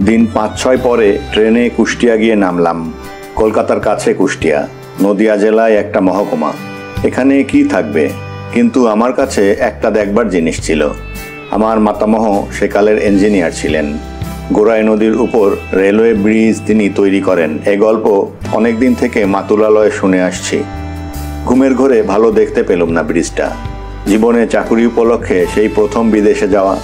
দিন ৫-৬ পরে ট্রেনে কুষ্টিয়া গিয়ে নামলাম। কলকাতার কাছে কুষ্টিয়া, নদিয়া জেলায় একটা মহকুমা। এখানে কি থাকবে, কিন্তু আমার কাছে একটা দেখবার জিনিস ছিল। আমার মাতামহ সেকালের ইঞ্জিনিয়ার ছিলেন। গোরাই নদীর উপর রেলওয়ে ব্রিজ তিনি তৈরি করেন, এ গল্প অনেক দিন থেকে মাতুলালয়ে শুনে আসছি। ঘুমের ঘরে ভালো দেখতে পেলাম না ব্রিজটা। জীবনে চাকুরি উপলক্ষে সেই প্রথম বিদেশে যাওয়া।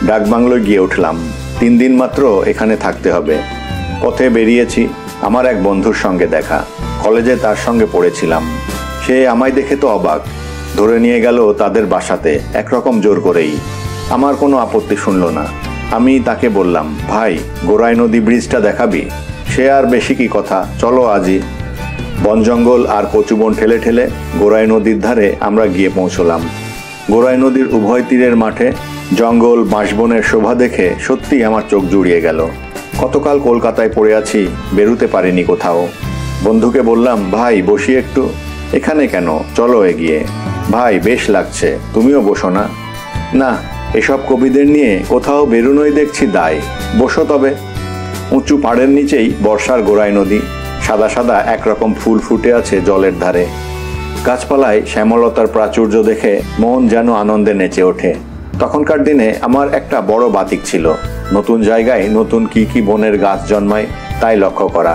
ডাকবাংলোয় গিয়ে উঠলাম। ৩ দিন মাত্র এখানে থাকতে হবে। পথে বেরিয়েছি, আমার এক বন্ধুর সঙ্গে দেখা। কলেজে তার সঙ্গে পড়েছিলাম। সে আমায় দেখে তো অবাক, ধরে নিয়ে গেল তাদের বাসাতে, একরকম জোর করেই। আমার কোনো আপত্তি শুনল না। আমি তাকে বললাম, ভাই, গোরাই নদী ব্রিজটা দেখাবি? সে আর বেশি কি কথা, চলো আজই। বন জঙ্গল আর কচুবন ঠেলে ঠেলে গোরাই নদীর ধারে আমরা গিয়ে পৌঁছলাম। গোরাই নদীর উভয় তীরের মাঠে জঙ্গল বাঁশবনের শোভা দেখে সত্যি আমার চোখ জুড়িয়ে গেল। কতকাল কলকাতায় পড়ে আছি, বেরুতে পারিনি কোথাও। বন্ধুকে বললাম, ভাই বসি একটু। এখানে কেন, চলো এগিয়ে। ভাই, বেশ লাগছে, তুমিও বসো না। না, এসব কবিদের নিয়ে কোথাও বেরুনোই দেখছি দায়, বসো তবে। উঁচু পাড়ের নিচেই বর্ষার গোরাই নদী, সাদা সাদা একরকম ফুল ফুটে আছে জলের ধারে। গাছপালায় শ্যামলতার প্রাচুর্য দেখে মন যেন আনন্দে নেচে ওঠে। তখনকার দিনে আমার একটা বড় বাতিক ছিল, নতুন জায়গায় নতুন কি কি বনের গাছ জন্মায় তাই লক্ষ্য করা।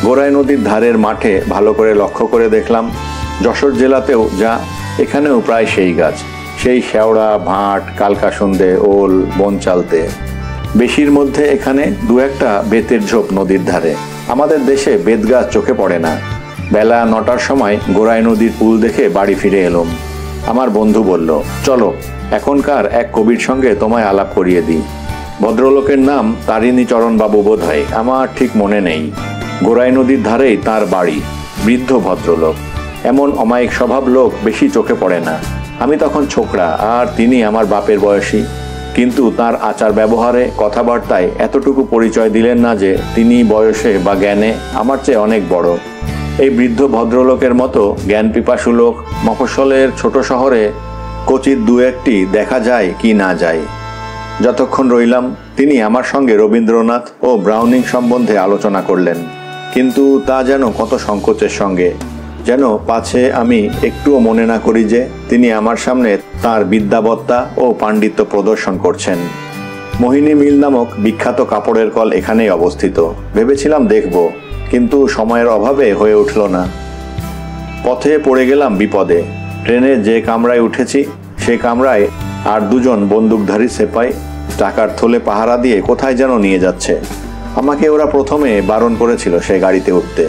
গোরাই নদীর ধারের মাঠে ভালো করে লক্ষ্য করে দেখলাম, যশোর জেলাতেও যা, এখানেও প্রায় সেই গাছ, সেই শেওড়া, ভাঁট, কালকাসুন্দে, ওল, বনচালতে। বেশির মধ্যে এখানে দু একটা বেতের ঝোপ নদীর ধারে। আমাদের দেশে বেত গাছ চোখে পড়ে না। বেলা 9টার সময় গোরাই নদীর পুল দেখে বাড়ি ফিরে এলাম। আমার বন্ধু বলল, চলো, এখনকার এক কবির সঙ্গে তোমায় আলাপ করিয়ে দিই। ভদ্রলোকের নাম তারিণীচরণ বাবু বোধ হয়, আমার ঠিক মনে নেই। গোরাই নদীর ধারেই তার বাড়ি। বৃদ্ধ ভদ্রলোক, এমন অমায়িক স্বভাব লোক বেশি চোখে পড়ে না। আমি তখন ছোকরা, আর তিনি আমার বাপের বয়সী, কিন্তু তার আচার ব্যবহারে, কথাবার্তায় এতটুকু পরিচয় দিলেন না যে তিনি বয়সে বা জ্ঞানে আমার চেয়ে অনেক বড়। এই বৃদ্ধ ভদ্রলোকের মতো জ্ঞান পিপাসু লোক মফস্বলের ছোট শহরে কচিত দু একটি দেখা যায় কি না যায়। যতক্ষণ রইলাম তিনি আমার সঙ্গে রবীন্দ্রনাথ ও ব্রাউনিং সম্বন্ধে আলোচনা করলেন, কিন্তু তা যেন কত সংকোচের সঙ্গে, যেন পাছে আমি একটুও মনে না করি যে তিনি আমার সামনে তার বিদ্যাবত্তা ও পাণ্ডিত্য প্রদর্শন করছেন। মোহিনী মিল নামক বিখ্যাত কাপড়ের কল এখানেই অবস্থিত। ভেবেছিলাম দেখব, কিন্তু সময়ের অভাবে হয়ে উঠল না। পথে পড়ে গেলাম বিপদে। ট্রেনে যে কামরায় উঠেছি সে কামরায় আর দুজন বন্দুকধারী সেপাই টাকার থলে পাহারা দিয়ে কোথায় যেন নিয়ে যাচ্ছে। আমাকে ওরা প্রথমে বারণ করেছিল সে গাড়িতে উঠতে,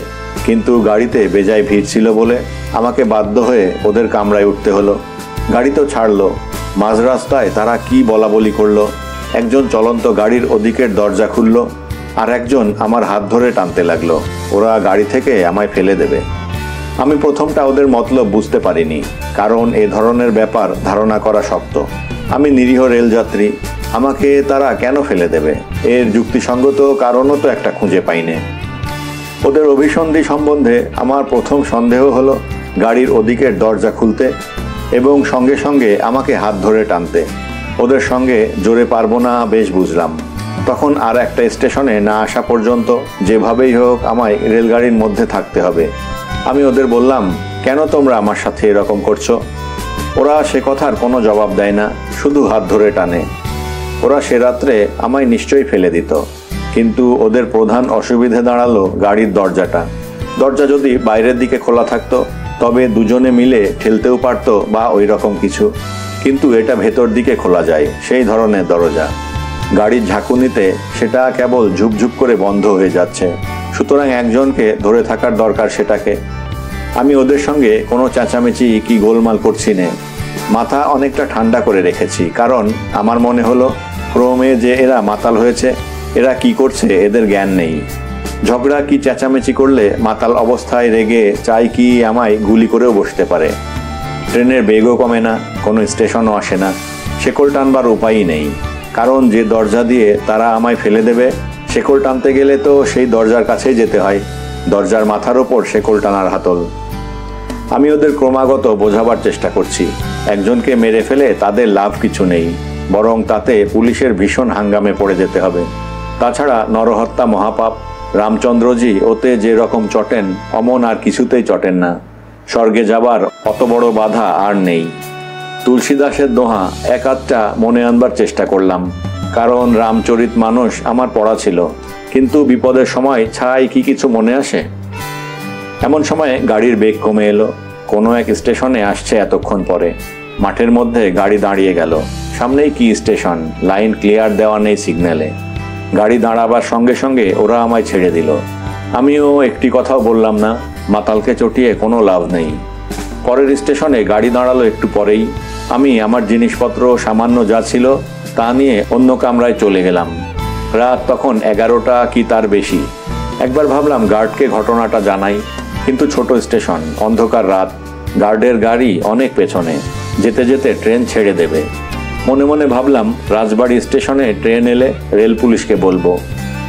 কিন্তু গাড়িতে বেজায় ভিড় ছিল বলে আমাকে বাধ্য হয়ে ওদের কামরায় উঠতে হলো। গাড়ি তো ছাড়লো, মাঝ রাস্তায় তারা কি বলাবলি করলো। একজন চলন্ত গাড়ির ওদিকের দরজা খুলল, আর একজন আমার হাত ধরে টানতে লাগলো। ওরা গাড়ি থেকে আমায় ফেলে দেবে। আমি প্রথমটা ওদের মতলব বুঝতে পারিনি, কারণ এ ধরনের ব্যাপার ধারণা করা শক্ত। আমি নিরীহ রেলযাত্রী, আমাকে তারা কেন ফেলে দেবে, এর যুক্তিসঙ্গত কারণও তো একটা খুঁজে পাইনি। ওদের অভিসন্ধি সম্বন্ধে আমার প্রথম সন্দেহ হলো গাড়ির ওদিকের দরজা খুলতে এবং সঙ্গে সঙ্গে আমাকে হাত ধরে টানতে। ওদের সঙ্গে জোরে পারবো না বেশ বুঝলাম। তখন আর একটা স্টেশনে না আসা পর্যন্ত যেভাবেই হোক আমায় রেলগাড়ির মধ্যে থাকতে হবে। আমি ওদের বললাম, কেন তোমরা আমার সাথে এরকম করছো? ওরা সে কথার কোনো জবাব দেয় না, শুধু হাত ধরে টানে। ওরা সে রাত্রে আমায় নিশ্চয়ই ফেলে দিত, কিন্তু ওদের প্রধান অসুবিধে দাঁড়ালো গাড়ির দরজাটা। দরজা যদি বাইরের দিকে খোলা থাকতো তবে দুজনে মিলে ঠেলতেও পারতো বা ওই রকম কিছু, কিন্তু এটা ভেতর দিকে খোলা যায়, সেই ধরনের দরজা। গাড়ির ঝাঁকুনিতে সেটা কেবল ঝুপঝুপ করে বন্ধ হয়ে যাচ্ছে, সুতরাং একজনকে ধরে থাকার দরকার সেটাকে। আমি ওদের সঙ্গে কোনো চেঁচামেচি কি গোলমাল করছি নে, মাথা অনেকটা ঠান্ডা করে রেখেছি, কারণ আমার মনে হলো ক্রমে যে এরা মাতাল হয়েছে, এরা কি করছে এদের জ্ঞান নেই। ঝগড়া কি চেঁচামেচি করলে মাতাল অবস্থায় রেগে চাই কি আমায় গুলি করেও বসতে পারে। ট্রেনের বেগও কমে না, কোনো স্টেশনও আসে না, শেকল টানবার উপায়ই নেই, কারণ যে দরজা দিয়ে তারা আমায় ফেলে দেবে শেকল টানতে গেলে তো সেই দরজার কাছেই যেতে হয়। দরজার মাথার ওপর শেকল টানার হাতল। আমি ওদের ক্রমাগত বোঝাবার চেষ্টা করছি, একজনকে মেরে ফেলে তাদের লাভ কিছু নেই, বরং তাতে পুলিশের ভীষণ হাঙ্গামে পড়ে যেতে হবে। তাছাড়া নরহত্যা মহাপাপ, রামচন্দ্রজি ওতে যে রকম চটেন অমন আর কিছুতেই চটেন না। স্বর্গে যাবার অত বড় বাধা আর নেই। তুলসীদাসের দোহা এক আধটা মনে আনবার চেষ্টা করলাম, কারণ রামচরিত মানস আমার পড়া ছিল, কিন্তু বিপদের সময় ছাই কি কিছু মনে আসে। এমন সময় গাড়ির বেগ কমে এলো। কোনো এক স্টেশনে আসছে এতক্ষণ পরে। মাঠের মধ্যে গাড়ি দাঁড়িয়ে গেল। সামনেই কি স্টেশন, লাইন ক্লিয়ার দেওয়া নেই সিগন্যালে। গাড়ি দাঁড়াবার সঙ্গে সঙ্গে ওরা আমায় ছেড়ে দিল। আমিও একটি কথাও বললাম না, মাতালকে চটিয়ে কোনো লাভ নেই। পরের স্টেশনে গাড়ি দাঁড়ালো একটু পরেই। আমি আমার জিনিসপত্র সামান্য যা ছিল তা নিয়ে অন্য কামরায় চলে গেলাম। রাত তখন 11টা কি তার বেশি। একবার ভাবলাম গার্ডকে ঘটনাটা জানাই, কিন্তু ছোট স্টেশন, অন্ধকার রাত, গার্ডের গাড়ি অনেক পেছনে, যেতে যেতে ট্রেন ছেড়ে দেবে। মনে মনে ভাবলাম রাজবাড়ি স্টেশনে ট্রেন এলে রেল পুলিশকে বলবো,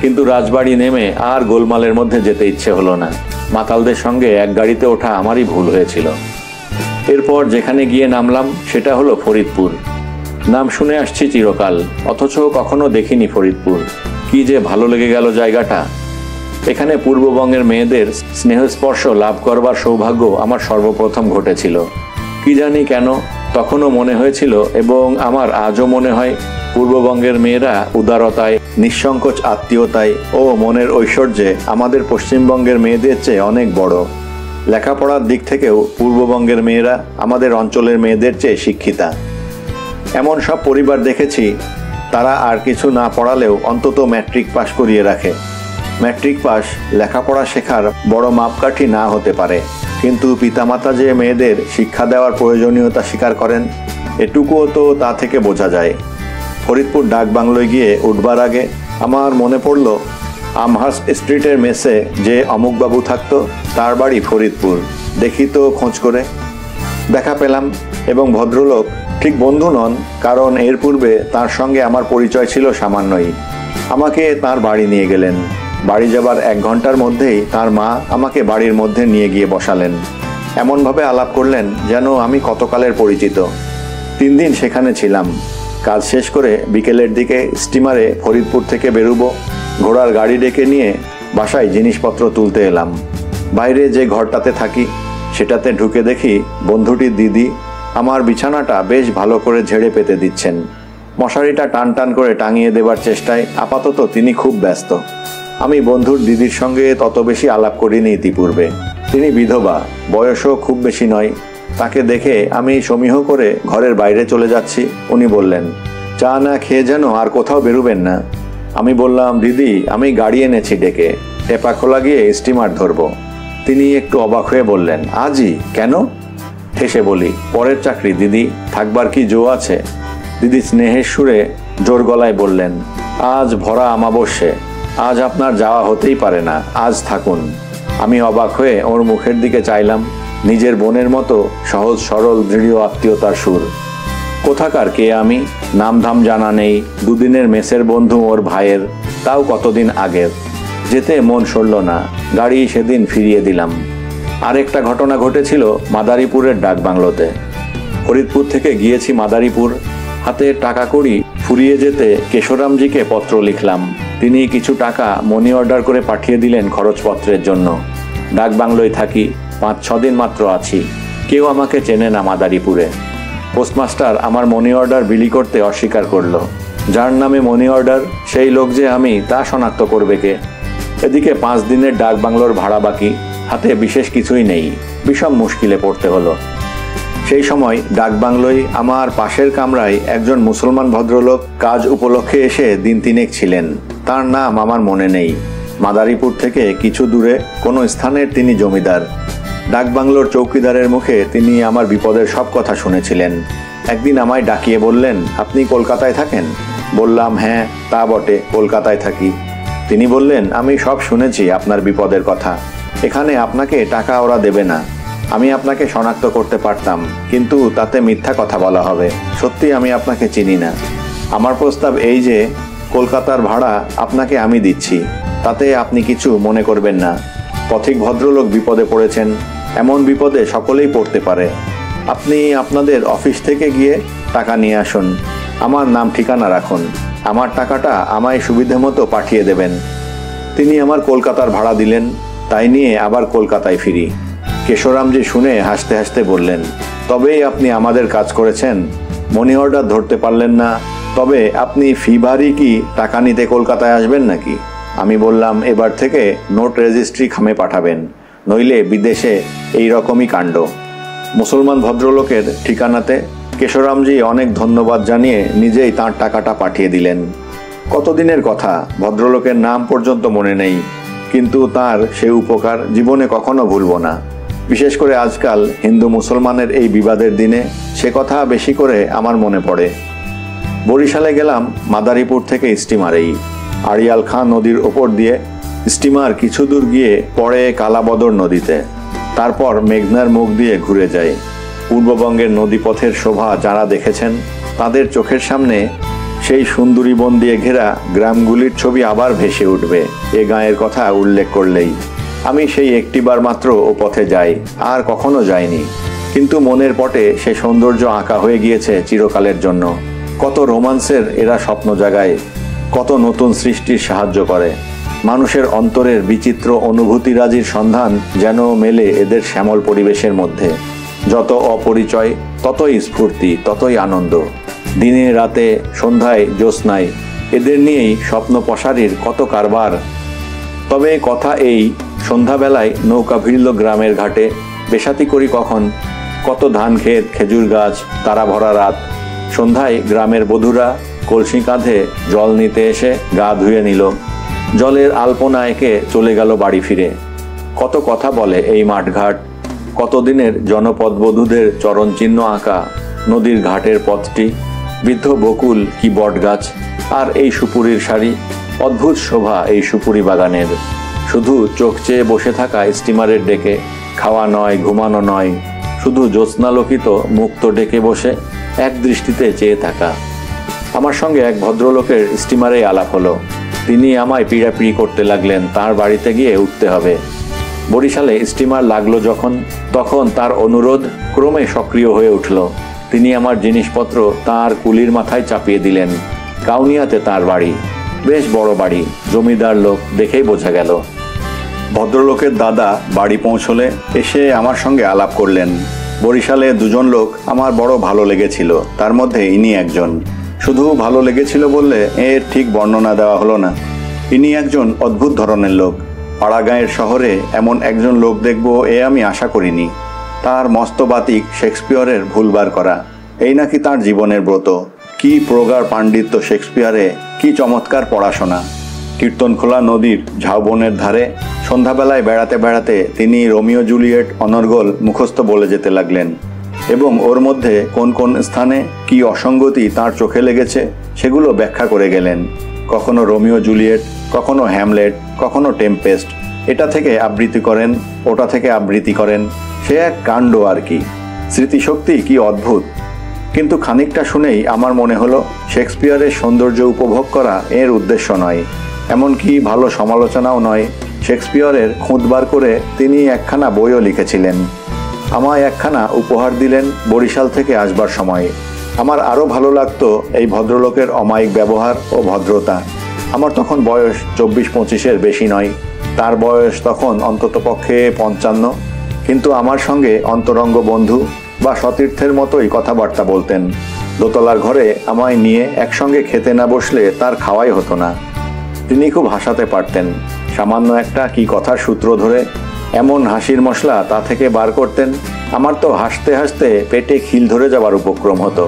কিন্তু রাজবাড়ি নেমে আর গোলমালের মধ্যে যেতে ইচ্ছে হলো না। মাতালদের সঙ্গে এক গাড়িতে ওঠা আমারই ভুল হয়েছিল। এরপর যেখানে গিয়ে নামলাম সেটা হলো ফরিদপুর। নাম শুনে আসছি চিরকাল, অথচ কখনো দেখিনি ফরিদপুর। কি যে ভালো লেগে গেল জায়গাটা। এখানে পূর্ববঙ্গের মেয়েদের স্নেহস্পর্শ লাভ করবার সৌভাগ্য আমার সর্বপ্রথম ঘটেছিল। কি জানি কেন তখনও মনে হয়েছিল, এবং আমার আজও মনে হয়, পূর্ববঙ্গের মেয়েরা উদারতায়, নিঃসংকোচ আত্মীয়তায় ও মনের ঐশ্বর্যে আমাদের পশ্চিমবঙ্গের মেয়েদের চেয়ে অনেক বড়। লেখাপড়ার দিক থেকেও পূর্ববঙ্গের মেয়েরা আমাদের অঞ্চলের মেয়েদের চেয়ে শিক্ষিতা। এমন সব পরিবার দেখেছি, তারা আর কিছু না পড়ালেও অন্তত ম্যাট্রিক পাশ করিয়ে রাখে। ম্যাট্রিক পাস লেখাপড়া শেখার বড় মাপকাঠি না হতে পারে, কিন্তু পিতামাতা যে মেয়েদের শিক্ষা দেওয়ার প্রয়োজনীয়তা স্বীকার করেন, এটুকুও তো তা থেকে বোঝা যায়। ফরিদপুর ডাক বাংলোয় গিয়ে উঠবার আগে আমার মনে পড়ল, আমহার্স্ট স্ট্রিটের মেসে যে অমুকবাবু থাকতো তার বাড়ি ফরিদপুর। দেখি তো খোঁজ করে। দেখা পেলাম, এবং ভদ্রলোক ঠিক বন্ধু নন, কারণ এর পূর্বে তার সঙ্গে আমার পরিচয় ছিল সামান্যই। আমাকে তার বাড়ি নিয়ে গেলেন। বাড়ি যাবার 1 ঘন্টার মধ্যেই তার মা আমাকে বাড়ির মধ্যে নিয়ে গিয়ে বসালেন। এমনভাবে আলাপ করলেন যেন আমি কতকালের পরিচিত। 3 দিন সেখানে ছিলাম। কাজ শেষ করে বিকেলের দিকে স্টিমারে ফরিদপুর থেকে বেরোবো। ঘোড়ার গাড়ি ডেকে নিয়ে বাসায় জিনিসপত্র তুলতে এলাম। বাইরে যে ঘরটাতে থাকি সেটাতে ঢুকে দেখি বন্ধুটির দিদি আমার বিছানাটা বেশ ভালো করে ঝেড়ে পেতে দিচ্ছেন। মশারিটা টান টান করে টাঙিয়ে দেবার চেষ্টায় আপাতত তিনি খুব ব্যস্ত। আমি বন্ধুর দিদির সঙ্গে তত বেশি আলাপ করিনি ইতিপূর্বে। তিনি বিধবা, বয়সও খুব বেশি নয়। তাকে দেখে আমি সমীহ করে ঘরের বাইরে চলে যাচ্ছি। উনি বললেন, চা না খেয়ে যেন আর কোথাও বেরোবেন না। আমি বললাম, দিদি আমি গাড়ি এনেছি ডেকে, টেপা খোলা গিয়ে স্টিমার ধরবো। তিনি একটু অবাক হয়ে বললেন, আজই? কেন? হেসে বলি, পরের চাকরি দিদি, থাকবার কি জো আছে? দিদি স্নেহের সুরে জোর গলায় বললেন, আজ ভরা আমাবস্যে, আজ আপনার যাওয়া হতেই পারে না, আজ থাকুন। আমি অবাক হয়ে ওর মুখের দিকে চাইলাম। নিজের বোনের মতো সহজ সরল দৃঢ় আত্মীয়তার সুর। কোথাকার কে আমি, নামধাম জানা নেই। 2 দিনের মেসের বন্ধু ওর ভাইয়ের, তাও কতদিন আগের। যেতে মন সরল না, গাড়ি সেদিন ফিরিয়ে দিলাম। আরেকটা ঘটনা ঘটেছিল মাদারীপুরের ডাক বাংলোতে। ফরিদপুর থেকে গিয়েছি মাদারীপুর। হাতে টাকা কড়ি ফুরিয়ে যেতে কেশরামজিকে পত্র লিখলাম। তিনি কিছু টাকা মনি অর্ডার করে পাঠিয়ে দিলেন খরচপত্রের জন্য। ডাক বাংলোয় থাকি, 5-6 দিন মাত্র আছি। কেউ আমাকে চেনে না মাদারীপুরে। পোস্টমাস্টার আমার মনি অর্ডার বিলি করতে অস্বীকার করল। যার নামে মনি অর্ডার সেই লোক যে আমি তা শনাক্ত করবে কে? এদিকে 5 দিনের ডাক বাংলোর ভাড়া বাকি, হাতে বিশেষ কিছুই নেই। বিষম মুশকিলে পড়তে হলো। সেই সময় ডাক বাংলোয় আমার পাশের কামরায় একজন মুসলমান ভদ্রলোক কাজ উপলক্ষে এসে দিন 3 ছিলেন। তার নাম আমার মনে নেই। মাদারীপুর থেকে কিছু দূরে কোনো স্থানের তিনি জমিদার। ডাক বাংলোর চৌকিদারের মুখে তিনি আমার বিপদের সব কথা শুনেছিলেন। একদিন আমায় ডাকিয়ে বললেন, আপনি কলকাতায় থাকেন? বললাম, হ্যাঁ তা বটে, কলকাতায় থাকি। তিনি বললেন, আমি সব শুনেছি আপনার বিপদের কথা। এখানে আপনাকে টাকা ওরা দেবে না। আমি আপনাকে শনাক্ত করতে পারতাম, কিন্তু তাতে মিথ্যা কথা বলা হবে। সত্যি আমি আপনাকে চিনি না। আমার প্রস্তাব এই যে, কলকাতার ভাড়া আপনাকে আমি দিচ্ছি, তাতে আপনি কিছু মনে করবেন না। পথিক ভদ্রলোক বিপদে পড়েছেন, এমন বিপদে সকলেই পড়তে পারে। আপনি আপনাদের অফিস থেকে গিয়ে টাকা নিয়ে আসুন, আমার নাম ঠিকানা রাখুন। আমার টাকাটা আমায় সুবিধে মতো পাঠিয়ে দেবেন। তিনি আমার কলকাতার ভাড়া দিলেন, তাই নিয়ে আবার কলকাতায় ফিরি। কেশরামজি শুনে হাসতে হাসতে বললেন, তবেই আপনি আমাদের কাজ করেছেন, মানি অর্ডার ধরতে পারলেন না, তবে আপনি ফি ভারী কি টাকা নিতে কলকাতায় আসবেন নাকি? আমি বললাম, এবার থেকে নোট রেজিস্ট্রি খামে পাঠাবেন, নইলে বিদেশে এই রকমই কাণ্ড। মুসলমান ভদ্রলোকের ঠিকানাতে কেশরামজি অনেক ধন্যবাদ জানিয়ে নিজেই তাঁর টাকাটা পাঠিয়ে দিলেন। কতদিনের কথা, ভদ্রলোকের নাম পর্যন্ত মনে নেই, কিন্তু তার সে উপকার জীবনে কখনো ভুলব না। বিশেষ করে আজকাল হিন্দু মুসলমানের এই বিবাদের দিনে সে কথা বেশি করে আমার মনে পড়ে। বরিশালে গেলাম মাদারীপুর থেকে স্টিমারেই। আড়িয়াল খাঁ নদীর ওপর দিয়ে স্টিমার কিছু দূর গিয়ে পড়ে কালাবদর নদীতে, তারপর মেঘনার মুখ দিয়ে ঘুরে যায়। পূর্ববঙ্গের নদীপথের শোভা যারা দেখেছেন তাদের চোখের সামনে সেই সুন্দরী বন দিয়ে ঘেরা গ্রামগুলির ছবি আবার ভেসে উঠবে এ গাঁয়ের কথা উল্লেখ করলেই। আমি সেই একটিবার মাত্র ও পথে যাই, আর কখনো যাইনি, কিন্তু মনের পটে সে সৌন্দর্য আঁকা হয়ে গিয়েছে চিরকালের জন্য। কত রোমান্সের এরা স্বপ্ন জাগায়, কত নতুন সৃষ্টির সাহায্য করে। মানুষের অন্তরের বিচিত্র অনুভূতিরাজির সন্ধান যেন মেলে এদের শ্যামল পরিবেশের মধ্যে। যত অপরিচয় ততই স্ফূর্তি, ততই আনন্দ। দিনে রাতে সন্ধ্যায় জ্যোৎস্নায় এদের নিয়েই স্বপ্ন পসারির কত কারবার। তবে কথা এই, সন্ধ্যাবেলায় নৌকা ভিড়ল গ্রামের ঘাটে, বেশাতি করি কখন। কত ধান ক্ষেত, খেজুর গাছ, তারা ভরা রাত। সন্ধ্যায় গ্রামের বধূরা কলসি কাঁধে জল নিতে এসে গা ধুয়ে নিল। জলের আলপনা এঁকে চলে গেল বাড়ি ফিরে। কত কথা বলে এই মাঠঘাট, কতদিনের জনপদবধূদের চরণচিহ্ন আঁকা নদীর ঘাটের পথটি, বৃদ্ধ বকুল কি বটগাছ, আর এই সুপুরির শাড়ি। অদ্ভুত শোভা এই সুপুরি বাগানের। শুধু চোখ চেয়ে বসে থাকা স্টিমারের ডেকে, খাওয়া নয়, ঘুমানো নয়, শুধু জ্যোৎস্নালোকিত মুক্ত ডেকে বসে এক দৃষ্টিতে চেয়ে থাকা। আমার সঙ্গে এক ভদ্রলোকের স্টিমারে আলাপ হলো। তিনি আমায় পিড়াপিড়ি করতে লাগলেন তার বাড়িতে গিয়ে উঠতে হবে। বরিশালে স্টিমার লাগলো যখন, তখন তার অনুরোধ ক্রমে সক্রিয় হয়ে উঠল। তিনি আমার জিনিসপত্র তার কুলির মাথায় চাপিয়ে দিলেন। কাউনিয়াতে তার বাড়ি, বেশ বড় বাড়ি, জমিদার লোক, দেখেই বোঝা গেল। ভদ্রলোকের দাদা বাড়ি পৌঁছলে এসে আমার সঙ্গে আলাপ করলেন। বরিশালে দুজন লোক আমার বড় ভালো লেগেছিল, তার মধ্যে ইনি একজন। শুধু ভালো লেগেছিল বললে এর ঠিক বর্ণনা দেওয়া হলো না। ইনি একজন অদ্ভুত ধরনের লোক। পাড়াগাঁয়ের শহরে এমন একজন লোক দেখব এ আমি আশা করিনি। তার মস্তবাতিক শেক্সপিয়রের ভুলবার করা, এই নাকি তার জীবনের ব্রত। কি প্রগাঢ় পাণ্ডিত্য শেক্সপিয়রে, কি চমৎকার পড়াশোনা। কীর্তনখোলা নদীর ঝাউবনের ধারে সন্ধ্যাবেলায় বেড়াতে বেড়াতে তিনি রোমিও জুলিয়েট অনর্গল মুখস্থ বলে যেতে লাগলেন, এবং ওর মধ্যে কোন কোন স্থানে কি অসঙ্গতি তার চোখে লেগেছে সেগুলো ব্যাখ্যা করে গেলেন। কখনো রোমিও জুলিয়েট, কখনো হ্যামলেট, কখনো টেম্পেস্ট। এটা থেকে আবৃত্তি করেন, ওটা থেকে আবৃত্তি করেন। সে এক কাণ্ড আর কি। স্মৃতিশক্তি কি অদ্ভুত। কিন্তু খানিকটা শুনেই আমার মনে হলো শেক্সপিয়রের সৌন্দর্য উপভোগ করা এর উদ্দেশ্য নয়, এমনকি ভালো সমালোচনাও নয়। শেক্সপিয়রের খুঁতবার করে তিনি একখানা বইও লিখেছিলেন। আমায় একখানা উপহার দিলেন বরিশাল থেকে আসবার সময়। আমার আরও ভালো লাগতো এই ভদ্রলোকের অমায়িক ব্যবহার ও ভদ্রতা। আমার তখন বয়স 24-25-এর বেশি নয়, তার বয়স তখন অন্ততপক্ষে 55, কিন্তু আমার সঙ্গে অন্তরঙ্গ বন্ধু বা সতীর্থের মতোই কথাবার্তা বলতেন। দোতলার ঘরে আমায় নিয়ে একসঙ্গে খেতে না বসলে তার খাওয়াই হতো না। তিনি খুব হাসাতে পারতেন। সামান্য একটা কি কথার সূত্র ধরে এমন হাসির মশলা তা থেকে বার করতেন, আমার তো হাসতে হাসতে পেটে খিল ধরে যাবার উপক্রম হতো।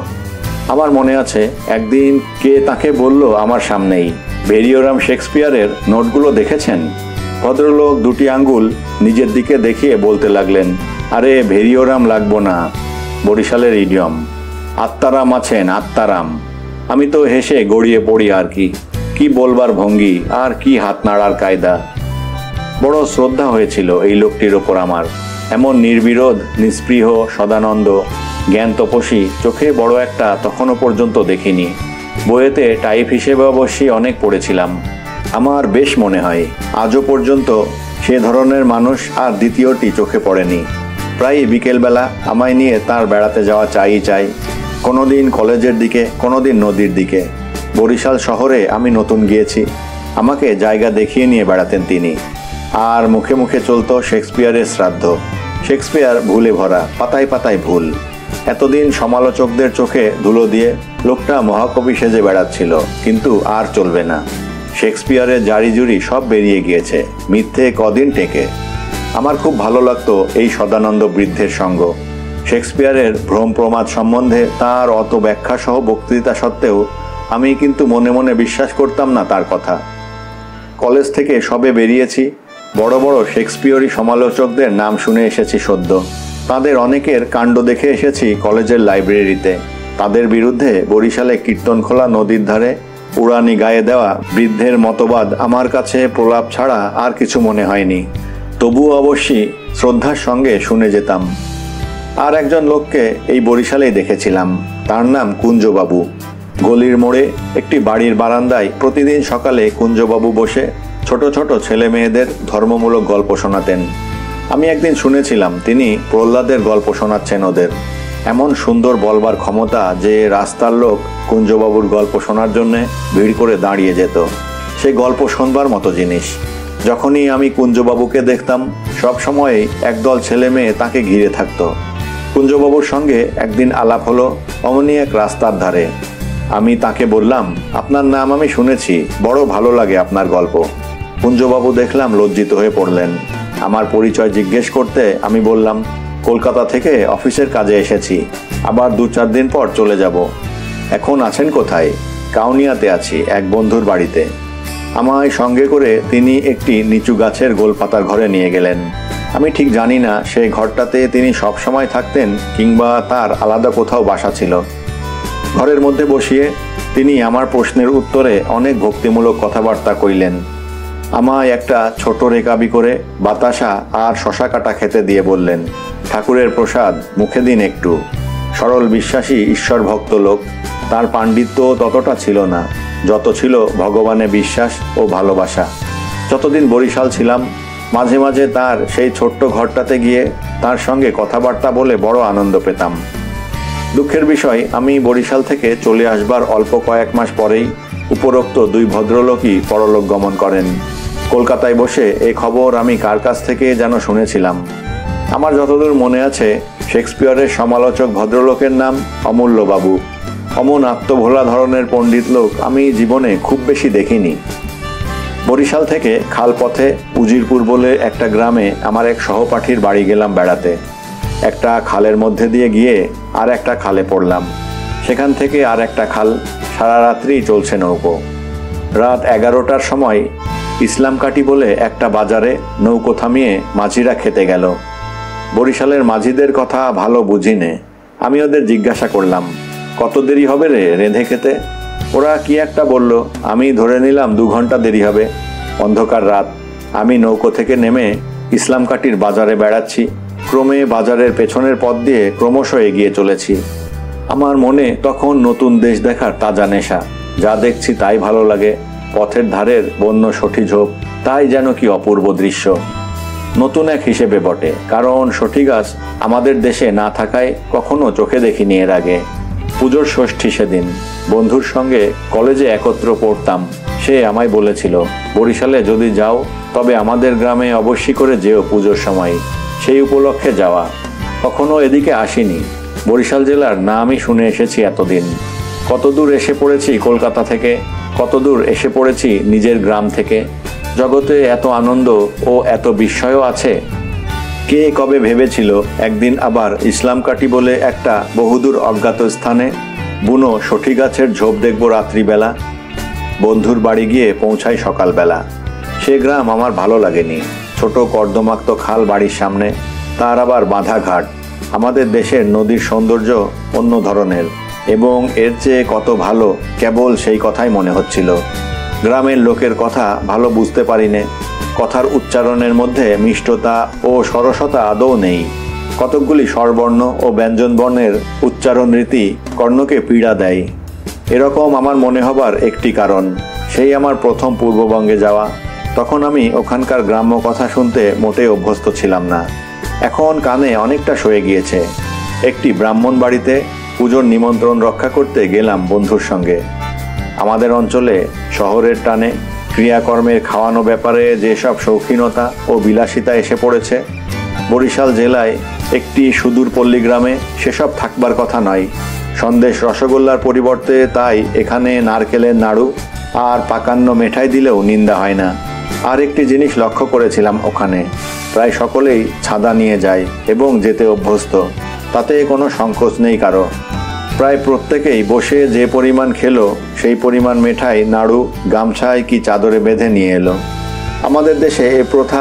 আমার মনে আছে একদিন কে তাকে বলল আমার সামনেই, ভেরিওরাম শেক্সপিয়রের নোটগুলো দেখেছেন? ভদ্রলোক দুটি আঙ্গুল নিজের দিকে দেখিয়ে বলতে লাগলেন, আরে ভেরিওরাম লাগবো না, বরিশালের ইডিয়ম। আত্মারাম আছেন, আত্মারাম। আমি তো হেসে গড়িয়ে পড়ি আর কি বলবার ভঙ্গি, আর কি হাত নাড়ার কায়দা। বড় শ্রদ্ধা হয়েছিল এই লোকটির ওপর আমার। এমন নির্বিরোধ, নিস্পৃহ, সদানন্দ, জ্ঞান তপস্বী চোখে বড় একটা তখনও পর্যন্ত দেখিনি। বইয়েতে টাইপ হিসেবে অবশ্যই অনেক পড়েছিলাম। আমার বেশ মনে হয় আজও পর্যন্ত সে ধরনের মানুষ আর দ্বিতীয়টি চোখে পড়েনি। প্রায় বিকেলবেলা আমায় নিয়ে তার বেড়াতে যাওয়া চাই। কোনোদিন কলেজের দিকে, কোনোদিন নদীর দিকে। বরিশাল শহরে আমি নতুন গিয়েছি, আমাকে জায়গা দেখিয়ে নিয়ে বেড়াতেন তিনি। আর মুখে মুখে চলতো শেক্সপিয়ারের শ্রাদ্ধ। শেক্সপিয়ার ভুলে ভরা, পাতায় পাতায় ভুল। এতদিন সমালোচকদের চোখে ধুলো দিয়ে লোকটা মহাকবি সেজে বেড়াচ্ছিল, কিন্তু আর চলবে না। শেক্সপিয়ারের জারিজুরি সব বেরিয়ে গিয়েছে, মিথ্যে কদিন টেকে। আমার খুব ভালো লাগতো এই সদানন্দ বৃদ্ধের সঙ্গ। শেক্সপিয়ারের ভ্রম প্রমাদ সম্বন্ধে তার অত ব্যাখ্যা সহ বক্তৃতা সত্ত্বেও আমি কিন্তু মনে মনে বিশ্বাস করতাম না তার কথা। কলেজ থেকে সবে বেরিয়েছি, বড় বড় শেক্সপিয়রি সমালোচকদের নাম শুনে এসেছি সদ্য। তাদের অনেকের কাণ্ড দেখে এসেছি কলেজের লাইব্রেরিতে। তাদের বিরুদ্ধে বরিশালে কীর্তনখোলা নদীর ধারে উড়ানি গায়ে দেওয়া বৃদ্ধের মতবাদ আমার কাছে প্রলাপ ছাড়া আর কিছু মনে হয়নি। তবুও অবশ্যই শ্রদ্ধার সঙ্গে শুনে যেতাম। আর একজন লোককে এই বরিশালেই দেখেছিলাম, তার নাম কুঞ্জবাবু। গলির মোড়ে একটি বাড়ির বারান্দায় প্রতিদিন সকালে কুঞ্জবাবু বসে ছোট ছোট ছেলে মেয়েদের ধর্মমূলক গল্প শোনাতেন। আমি একদিন শুনেছিলাম তিনি প্রহ্লাদের গল্প শোনাচ্ছেন ওদের। এমন সুন্দর বলবার ক্ষমতা যে রাস্তার লোক কুঞ্জবাবুর গল্প শোনার জন্যে ভিড় করে দাঁড়িয়ে যেত। সেই গল্প শোনবার মতো জিনিস। যখনই আমি কুঞ্জবাবুকে দেখতাম সবসময়ই একদল ছেলে মেয়ে তাকে ঘিরে থাকতো। কুঞ্জবাবুর সঙ্গে একদিন আলাপ হলো অমনি এক রাস্তার ধারে। আমি তাকে বললাম, আপনার নাম আমি শুনেছি, বড় ভালো লাগে আপনার গল্প। কুঞ্জবাবু দেখলাম লজ্জিত হয়ে পড়লেন। আমার পরিচয় জিজ্ঞেস করতে আমি বললাম, কলকাতা থেকে অফিসের কাজে এসেছি, আবার 2-4 দিন পর চলে যাব। এখন আছেন কোথায়? কাউনিয়াতে আছি, এক বন্ধুর বাড়িতে। আমায় সঙ্গে করে তিনি একটি নিচু গাছের গোলপাতার ঘরে নিয়ে গেলেন। আমি ঠিক জানি না সেই ঘরটাতে তিনি সব সময় থাকতেন কিংবা তার আলাদা কোথাও বাসা ছিল। ঘরের মধ্যে বসিয়ে তিনি আমার প্রশ্নের উত্তরে অনেক ভক্তিমূলক কথাবার্তা কইলেন। আমায় একটা ছোট রেকাবি করে বাতাসা আর শশা কাটা খেতে দিয়ে বললেন, ঠাকুরের প্রসাদ, মুখে দিন একটু। সরল বিশ্বাসী ঈশ্বর ভক্ত লোক। তার পাণ্ডিত্য ততটা ছিল না যত ছিল ভগবানে বিশ্বাস ও ভালোবাসা। যতদিন বরিশাল ছিলাম মাঝে মাঝে তার সেই ছোট্ট ঘরটাতে গিয়ে তার সঙ্গে কথাবার্তা বলে বড় আনন্দ পেতাম। দুঃখের বিষয়, আমি বরিশাল থেকে চলে আসবার অল্প কয়েক মাস পরেই উপরোক্ত 2 ভদ্রলোকই পরলোক গমন করেন। কলকাতায় বসে এই খবর আমি কার কাছ থেকে যেন শুনেছিলাম। আমার যতদূর মনে আছে শেক্সপিয়ারের সমালোচক ভদ্রলোকের নাম অমূল্যবাবু। অমন আত্মভোলা ধরনের পণ্ডিত লোক আমি জীবনে খুব বেশি দেখিনি। বরিশাল থেকে খালপথে উজিরপুর বলে একটা গ্রামে আমার এক সহপাঠীর বাড়ি গেলাম বেড়াতে। একটা খালের মধ্যে দিয়ে গিয়ে আর একটা খালে পড়লাম। সেখান থেকে আর একটা খাল, সারা রাত্রি চলছে নৌকো। রাত 11টার সময় ইসলামকাটি বলে একটা বাজারে নৌকো থামিয়ে মাঝিরা খেতে গেল। বরিশালের মাঝিদের কথা ভালো বুঝি নে। আমি ওদের জিজ্ঞাসা করলাম, কত দেরি হবে রে রেঁধে খেতে? ওরা কি একটা বলল, আমি ধরে নিলাম 2 ঘন্টা দেরি হবে। অন্ধকার রাত। আমি নৌকো থেকে নেমে ইসলামকাটির বাজারে বেড়াচ্ছি। ক্রমে বাজারের পেছনের পথ দিয়ে ক্রমশ এগিয়ে চলেছি। আমার মনে তখন নতুন দেশ দেখার তাজা নেশা। যা দেখছি তাই ভালো লাগে। পথের ধারের বন্য সঠি ঝোপ, তাই যেন কি অপূর্ব দৃশ্য। নতুন এক হিসেবে বটে, কারণ সঠি গাছ আমাদের দেশে না থাকায় কখনো চোখে দেখিনি এর আগে। পুজোর ষষ্ঠী সেদিন বন্ধুর সঙ্গে কলেজে একত্র পড়তাম। সে আমায় বলেছিল, বরিশালে যদি যাও তবে আমাদের গ্রামে অবশ্যই করে যেও পুজোর সময়। সেই উপলক্ষে যাওয়া। কখনো এদিকে আসিনি। বরিশাল জেলার নামই শুনে এসেছি এতদিন। কতদূর এসে পড়েছি কলকাতা থেকে, কতদূর এসে পড়েছি নিজের গ্রাম থেকে। জগতে এত আনন্দ ও এত বিস্ময়ও আছে। কে কবে ভেবেছিল একদিন আবার ইসলামকাটি বলে একটা বহুদূর অজ্ঞাত স্থানে বুনো সঠি গাছের ঝোপ দেখব রাত্রিবেলা। বন্ধুর বাড়ি গিয়ে পৌঁছাই সকালবেলা। সে গ্রাম আমার ভালো লাগেনি। ছোট কর্দমাক্ত খাল বাড়ির সামনে, তার আবার বাঁধা ঘাট। আমাদের দেশের নদীর সৌন্দর্য অন্য ধরনের এবং এর চেয়ে কত ভালো কেবল সেই কথাই মনে হচ্ছিল। গ্রামের লোকের কথা ভালো বুঝতে পারিনে। কথার উচ্চারণের মধ্যে মিষ্টতা ও সরসতা আদৌ নেই। কতকগুলি স্বরবর্ণ ও ব্যঞ্জনবর্ণের উচ্চারণ রীতি কর্ণকে পীড়া দেয়। এরকম আমার মনে হবার একটি কারণ, সেই আমার প্রথম পূর্ববঙ্গে যাওয়া। তখন আমি ওখানকার গ্রাম্য কথা শুনতে মোটেই অভ্যস্ত ছিলাম না। এখন কানে অনেকটা সয়ে গিয়েছে। একটি ব্রাহ্মণ বাড়িতে পুজোর নিমন্ত্রণ রক্ষা করতে গেলাম বন্ধুর সঙ্গে। আমাদের অঞ্চলে শহরের টানে ক্রিয়াকর্মের খাওয়ানো ব্যাপারে যেসব শৌখিনতা ও বিলাসিতা এসে পড়েছে, বরিশাল জেলায় একটি সুদূর পল্লী গ্রামে সেসব থাকবার কথা নয়। সন্দেশ রসগোল্লার পরিবর্তে তাই এখানে নারকেলের নাড়ু আর পাকান্ন মিঠাই দিলেও নিন্দা হয় না। আর একটি জিনিস লক্ষ্য করেছিলাম, ওখানে প্রায় সকলেই ছাদা নিয়ে যায় এবং যেতে অভ্যস্ত, তাতে কোনো সংকোচ নেই কারো। প্রায় প্রত্যেকেই বসে যে পরিমাণ খেলো সেই পরিমাণ মিঠাই নাড়ু গামছায় কি চাদরে বেঁধে নিয়ে এলো। আমাদের দেশে এ প্রথা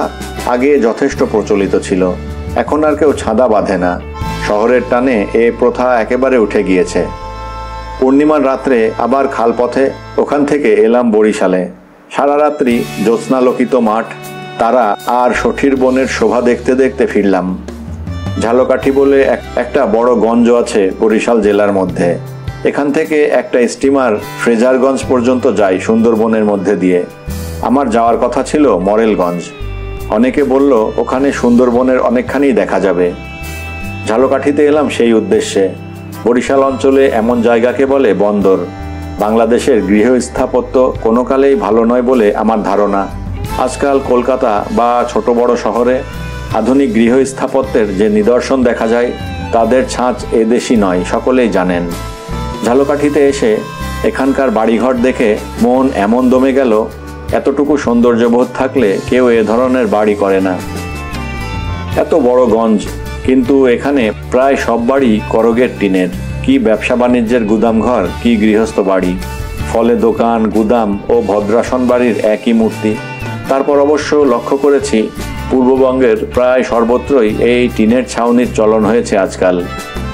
আগে যথেষ্ট প্রচলিত ছিল, এখন আর কেউ ছাদা বাঁধে না। শহরের টানে এ প্রথা একেবারে উঠে গিয়েছে। পূর্ণিমার রাত্রে আবার খালপথে ওখান থেকে এলাম বরিশালে। সারা রাত্রি জ্যোৎস্নালোকিত মাঠ, তারা আর সঠির বনের শোভা দেখতে দেখতে ফিরলাম। ঝালকাঠি বলে একটা বড় গঞ্জ আছে বরিশাল জেলার মধ্যে। এখান থেকে একটা স্টিমার ফ্রেজারগঞ্জ পর্যন্ত যায় সুন্দরবনের মধ্যে দিয়ে। আমার যাওয়ার কথা ছিল মরেলগঞ্জ। অনেকে বলল ওখানে সুন্দরবনের অনেকখানি দেখা যাবে। ঝালকাঠিতে এলাম সেই উদ্দেশ্যে। বরিশাল অঞ্চলে এমন জায়গাকে বলে বন্দর। বাংলাদেশের গৃহ স্থাপত্য কোনো কালেই ভালো নয় বলে আমার ধারণা। আজকাল কলকাতা বা ছোট বড় শহরে আধুনিক গৃহ স্থাপত্যের যে নিদর্শন দেখা যায়, তাদের ছাঁচ এদেশই নয়, সকলেই জানেন। ঝালকাঠিতে এসে এখানকার বাড়িঘর দেখে মন এমন দমে গেল, এতটুকু সৌন্দর্যবোধ থাকলে কেউ এ ধরনের বাড়ি করে না। এত বড় গঞ্জ, কিন্তু এখানে প্রায় সব বাড়ি করগের টিনের। কি ব্যবসা বাণিজ্যের গুদামঘর, কি গৃহস্থ বাড়ি। ফলে দোকান, গুদাম ও ভদ্রাসন বাড়ির একই মূর্তি। তারপর অবশ্য লক্ষ্য করেছি পূর্ববঙ্গের প্রায় সর্বত্রই এই টিনের ছাউনির চলন হয়েছে আজকাল।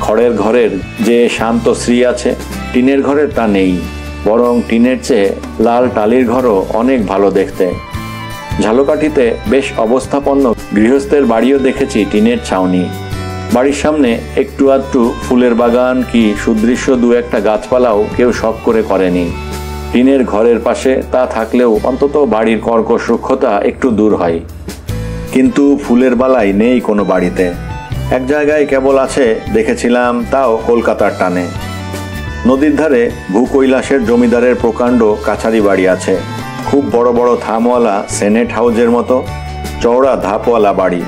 খড়ের ঘরের যে শান্ত শ্রী আছে, টিনের ঘরের তা নেই। বরং টিনের চেয়ে লাল টালির ঘরও অনেক ভালো দেখতে। ঝালকাঠিতে বেশ অবস্থাপন্ন গৃহস্থের বাড়িও দেখেছি টিনের ছাউনি। বাড়ির সামনে একটু আধটু ফুলের বাগান কি সুদৃশ্য দু একটা গাছপালাও কেউ শখ করে করেনি। টিনের ঘরের পাশে তা থাকলেও অন্তত বাড়ির কর্কশ রুক্ষতা একটু দূর হয়। কিন্তু ফুলের বালাই নেই কোনো বাড়িতে। এক জায়গায় কেবল আছে দেখেছিলাম, তাও কলকাতার টানে। নদীর ধারে ভূকৈলাসের জমিদারের প্রকাণ্ড কাছারি বাড়ি আছে। খুব বড় বড় থামওয়ালা সেনেট হাউজের মতো চওড়া ধাপওয়ালা বাড়ি।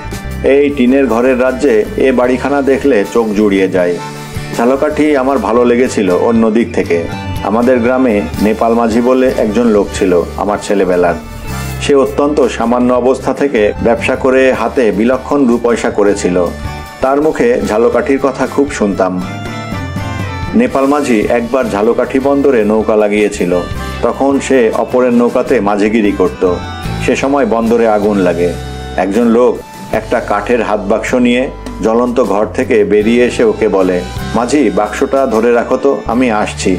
এই টিনের ঘরের রাজ্যে এ বাড়িখানা দেখলে চোখ জুড়িয়ে যায়। ঝালকাঠি আমার ভালো লেগেছিল অন্য দিক থেকে। আমাদের গ্রামে নেপাল মাঝি বলে একজন লোক ছিল আমার ছেলেবেলার। সে অত্যন্ত সামান্য অবস্থা থেকে ব্যবসা করে হাতে বিলক্ষণ 2 পয়সা করেছিল। তার মুখে ঝালকাঠির কথা খুব শুনতাম। নেপাল মাঝি একবার ঝালকাঠি বন্দরে নৌকা লাগিয়েছিল। তখন সে অপরের নৌকাতে মাঝিগিরি করত। সে সময় বন্দরে আগুন লাগে। একজন লোক একটা কাঠের হাত বাক্স নিয়ে জ্বলন্ত ঘর থেকে বেরিয়ে এসে ওকে বলে, মাঝি বাক্সটা ধরে রাখো তো, আমি আসছি।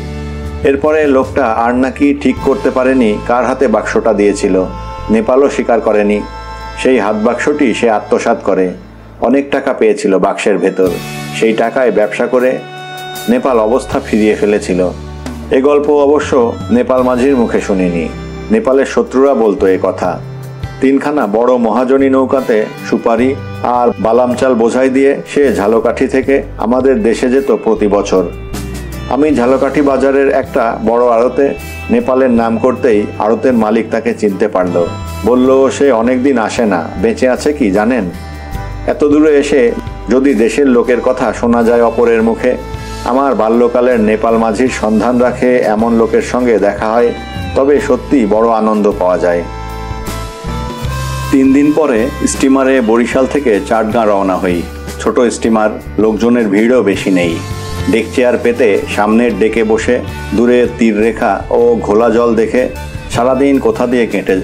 এরপরে লোকটা আর নাকি ঠিক করতে পারেনি কার হাতে বাক্সটা দিয়েছিল। নেপালও স্বীকার করেনি। সেই হাত বাক্সটি সে আত্মসাৎ করে। অনেক টাকা পেয়েছিল বাক্সের ভেতর। সেই টাকায় ব্যবসা করে নেপাল অবস্থা ফিরিয়ে ফেলেছিল। এ গল্প অবশ্য নেপাল মাঝির মুখে শুনিনি। নেপালের শত্রুরা বলতো এ কথা। 3খানা বড় মহাজনী নৌকাতে সুপারি আর বালাম চাল বোঝাই দিয়ে সে ঝালকাঠি থেকে আমাদের দেশে যেত প্রতি বছর। আমি ঝালকাঠি বাজারের একটা বড় আড়তে নেপালের নাম করতেই আড়তের মালিক তাকে চিনতে পারল। বলল সে অনেকদিন আসে না, বেঁচে আছে কি জানেন? এত দূরে এসে যদি দেশের লোকের কথা শোনা যায় অপরের মুখে, আমার বাল্যকালের নেপাল মাঝির সন্ধান রাখে এমন লোকের সঙ্গে দেখা হয়, তবে সত্যি বড় আনন্দ পাওয়া যায়। 3 দিন পরে স্টিমারে বরিশাল থেকে চাটগাঁ রওনা হই। ছোট স্টিমার, লোকজনের ভিড়ও বেশি নেই। ডেক চেয়ার পেতে সামনের ডেকে বসে দূরে তীররেখা ও ঘোলা জল দেখে সারাদিন কোথা দিয়ে কেটে।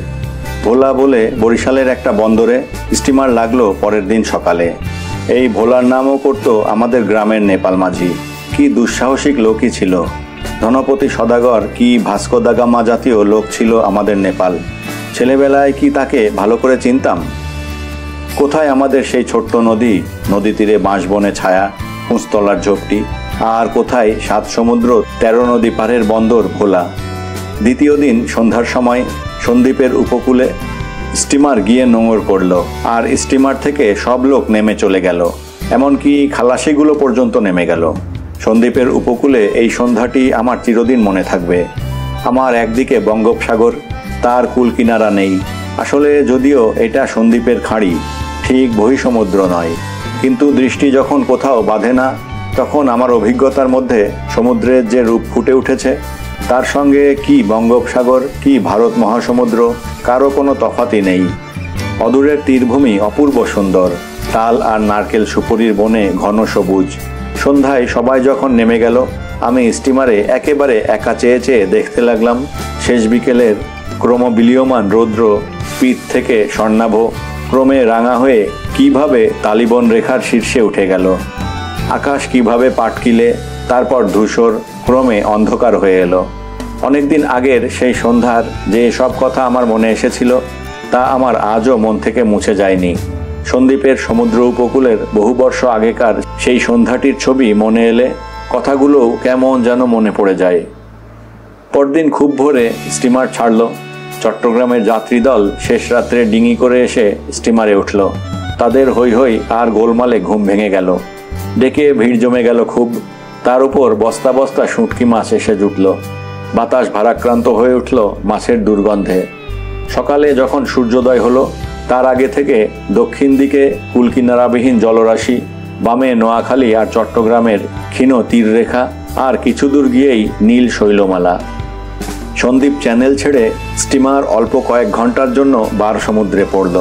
ভোলা বলে বরিশালের একটা বন্দরে স্টিমার লাগলো পরের দিন সকালে। এই ভোলার নামও করত আমাদের গ্রামের নেপাল মাঝি। কি দুঃসাহসিক লোকই ছিল। ধনপতি সদাগর কি ভাস্কো দা গামা জাতীয় লোক ছিল আমাদের নেপাল। ছেলেবেলায় কি তাকে ভালো করে চিনতাম? কোথায় আমাদের সেই ছোট্ট নদী, নদী তীরে বাঁশবনে ছায়া, কুঁচতলার ঝোপটি, আর কোথায় 7 সমুদ্র 13 নদী পারের বন্দর ভোলা। দ্বিতীয় দিন সন্ধ্যার সময় সন্দ্বীপের উপকূলে স্টিমার গিয়ে নোঙর করল, আর স্টিমার থেকে সব লোক নেমে চলে গেল। এমনকি খালাসিগুলো পর্যন্ত নেমে গেল। সন্দ্বীপের উপকূলে এই সন্ধ্যাটি আমার চিরদিন মনে থাকবে। আমার একদিকে বঙ্গোপসাগর, তার কুল কিনারা নেই। আসলে যদিও এটা সন্দ্বীপের খাঁড়ি, ঠিক বহিঃসমুদ্র নয়, কিন্তু দৃষ্টি যখন কোথাও বাঁধে না, তখন আমার অভিজ্ঞতার মধ্যে সমুদ্রের যে রূপ ফুটে উঠেছে, তার সঙ্গে কি বঙ্গোপসাগর কি ভারত মহাসমুদ্র কারো কোনো তফাতই নেই। অদূরের তীরভূমি অপূর্ব সুন্দর, তাল আর নারকেল সুপুরির বনে ঘন সবুজ। সন্ধ্যায় সবাই যখন নেমে গেল, আমি স্টিমারে একেবারে একা চেয়ে চেয়ে দেখতে লাগলাম শেষ বিকেলের ক্রমবিলীয়মান রৌদ্র পিঠ থেকে স্বর্ণাভ ক্রমে রাঙা হয়ে কিভাবে তালিবন রেখার শীর্ষে উঠে গেল। আকাশ কিভাবে পাটকিলে, তারপর ধূসর, ক্রমে অন্ধকার হয়ে এলো। অনেকদিন আগের সেই সন্ধ্যার যে সব কথা আমার মনে এসেছিল, তা আমার আজও মন থেকে মুছে যায়নি। সন্দ্বীপের সমুদ্র উপকূলের বহু বর্ষ আগেকার সেই সন্ধ্যাটির ছবি মনে এলে কথাগুলোও কেমন যেন মনে পড়ে যায়। পরদিন খুব ভোরে স্টিমার ছাড়ল। চট্টগ্রামের যাত্রীদল শেষ রাত্রে ডিঙি করে এসে স্টিমারে উঠল। তাদের হৈ হৈ আর গোলমালে ঘুম ভেঙে গেল। ডেকে ভিড় জমে গেল খুব। তার উপর বস্তা বস্তা শুঁটকি মাছ এসে জুটল। বাতাস ভারাক্রান্ত হয়ে উঠল মাছের দুর্গন্ধে। সকালে যখন সূর্যোদয় হলো, তার আগে থেকে দক্ষিণ দিকে কুলকিনারাবিহীন জলরাশি, বামে নোয়াখালী আর চট্টগ্রামের ক্ষীণ তীররেখা, আর কিছু দূর গিয়েই নীল শৈলমালা। সন্দ্বীপ চ্যানেল ছেড়ে স্টিমার অল্প কয়েক ঘন্টার জন্য বার সমুদ্রে পড়ল।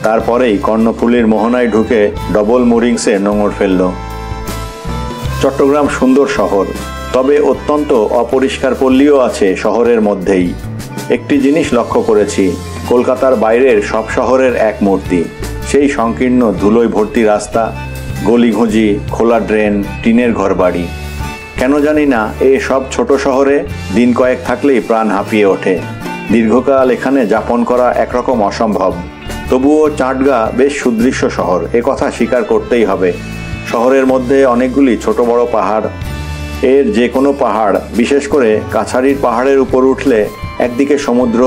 তারপরেই কর্ণফুলীর মোহনায় ঢুকে ডবল মোরিংসে নোঙর ফেলল। চট্টগ্রাম সুন্দর শহর, তবে অত্যন্ত অপরিষ্কার পল্লীও আছে শহরের মধ্যেই। একটি জিনিস লক্ষ্য করেছি, কলকাতার বাইরের সব শহরের এক মূর্তি, সেই সংকীর্ণ ধুলোয় ভর্তি রাস্তা, গলিঘুঁজি, খোলা ড্রেন, টিনের ঘরবাড়ি। কেন জানি না এই সব ছোট শহরে দিন কয়েক থাকলেই প্রাণ হাঁপিয়ে ওঠে। দীর্ঘকাল এখানে যাপন করা একরকম অসম্ভব। তবুও চাটগা বেশ সুদৃশ্য শহর, এ কথা স্বীকার করতেই হবে। শহরের মধ্যে অনেকগুলি ছোট বড় পাহাড়। এর যে কোনো পাহাড়, বিশেষ করে কাছাড়ির পাহাড়ের উপর উঠলে একদিকে সমুদ্র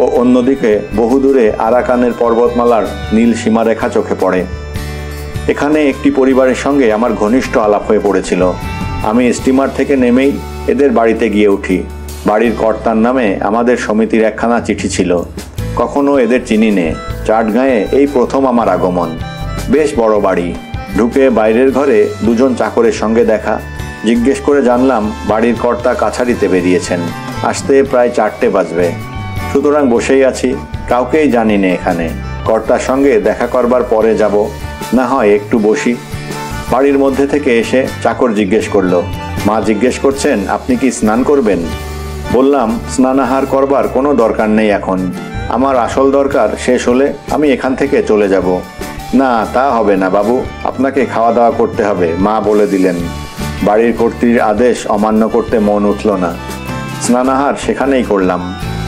ও অন্যদিকে বহুদূরে আরাকানের পর্বতমালার নীল সীমারেখা চোখে পড়ে। এখানে একটি পরিবারের সঙ্গে আমার ঘনিষ্ঠ আলাপ হয়ে পড়েছিল। আমি স্টিমার থেকে নেমেই এদের বাড়িতে গিয়ে উঠি। বাড়ির কর্তার নামে আমাদের সমিতির একখানা চিঠি ছিল। কখনো এদের চিনি নে, চাটগাঁয়ে এই প্রথম আমার আগমন। বেশ বড় বাড়ি। ঢুকে বাইরের ঘরে দুজন চাকরের সঙ্গে দেখা। জিজ্ঞেস করে জানলাম বাড়ির কর্তা কাছারিতে বেরিয়েছেন, আসতে প্রায় 4টে বাজবে। সুতরাং বসেই আছি, কাউকেই জানি না এখানে। কর্তার সঙ্গে দেখা করবার পরে যাব, না হয় একটু বসি। বাড়ির মধ্যে থেকে এসে চাকর জিজ্ঞেস করলো, মা জিজ্ঞেস করছেন আপনি কি স্নান করবেন? বললাম স্নানাহার করবার কোনো দরকার নেই এখন। আমার আসল দরকার শেষ হলে আমি এখান থেকে চলে যাব। না, তা হবে না বাবু, আপনাকে খাওয়া দাওয়া করতে হবে, মা বলে দিলেন। বাড়ির কর্ত্রীর আদেশ অমান্য করতে মন উঠল না। স্নানাহার সেখানেই করলাম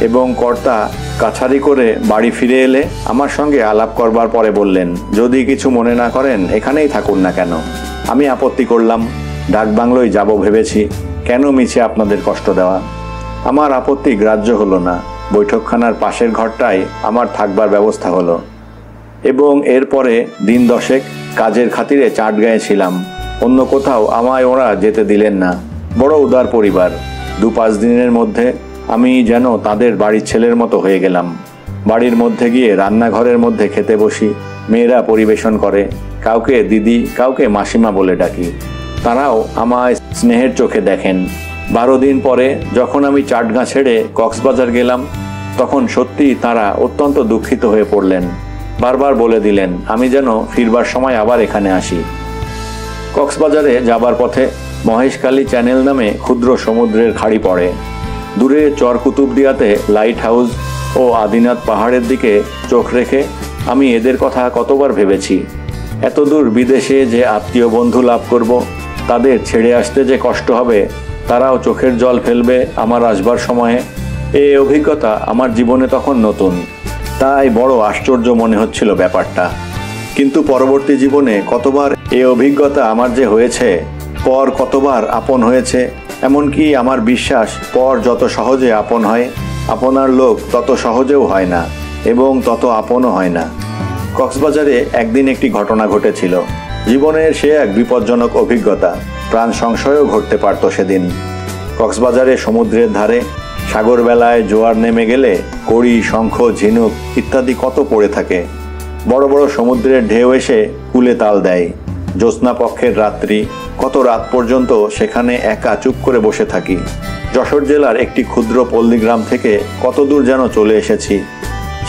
এবং কর্তা কাছারি করে বাড়ি ফিরে এলে আমার সঙ্গে আলাপ করবার পরে বললেন, যদি কিছু মনে না করেন এখানেই থাকুন না কেন। আমি আপত্তি করলাম, ডাকবাংলোয় যাব ভেবেছি, কেন মিছে আপনাদের কষ্ট দেওয়া। আমার আপত্তি গ্রাহ্য হলো না। বৈঠকখানার পাশের ঘরটায় আমার থাকবার ব্যবস্থা হলো এবং এরপরে দিন 10 কাজের খাতিরে চাটগাঁয়ে ছিলাম। অন্য কোথাও আমায় ওরা যেতে দিলেন না। বড় উদার পরিবার। 2-5 দিনের মধ্যে আমি যেন তাদের বাড়ির ছেলের মতো হয়ে গেলাম। বাড়ির মধ্যে গিয়ে রান্নাঘরের মধ্যে খেতে বসি। মেয়েরা পরিবেশন করে, কাউকে দিদি কাউকে মাসিমা বলে ডাকি। তারাও আমায় স্নেহের চোখে দেখেন। 12 দিন পরে যখন আমি চাটগাঁ ছেড়ে কক্সবাজার গেলাম, তখন সত্যি তারা অত্যন্ত দুঃখিত হয়ে পড়লেন। বারবার বলে দিলেন আমি যেন ফিরবার সময় আবার এখানে আসি। কক্সবাজারে যাবার পথে মহেশখালী চ্যানেল নামে ক্ষুদ্র সমুদ্রের খাড়ি পড়ে। দূরে চর কুতুবদিয়াতে লাইট হাউস ও আদিনাথ পাহাড়ের দিকে চোখ রেখে আমি এদের কথা কতবার ভেবেছি। এতদূর বিদেশে যে আত্মীয় বন্ধু লাভ করব, তাদের ছেড়ে আসতে যে কষ্ট হবে, তারাও চোখের জল ফেলবে আমার আসবার সময়ে। এই অভিজ্ঞতা আমার জীবনে তখন নতুন, তাই বড় আশ্চর্য মনে হচ্ছিল ব্যাপারটা। কিন্তু পরবর্তী জীবনে কতবার এই অভিজ্ঞতা আমার যে হয়েছে, পর কতবার আপন হয়েছে, এমনকি আমার বিশ্বাস পর যত সহজে আপন হয়, আপনার লোক তত সহজেও হয় না এবং তত আপনও হয় না। কক্সবাজারে একদিন একটি ঘটনা ঘটেছিল। জীবনের সে এক বিপজ্জনক অভিজ্ঞতা। প্রাণ সংশয়ও ঘটতে পারত সেদিন। কক্সবাজারে সমুদ্রের ধারে সাগরবেলায় জোয়ার নেমে গেলে কড়ি, শঙ্খ, ঝিনুক ইত্যাদি কত পড়ে থাকে। বড় বড় সমুদ্রের ঢেউ এসে কুলে তাল দেয়। জ্যোৎস্না পক্ষের রাত্রি, কত রাত পর্যন্ত সেখানে একা চুপ করে বসে থাকি। যশোর জেলার একটি ক্ষুদ্র পল্লীগ্রাম থেকে কত দূর যেন চলে এসেছি।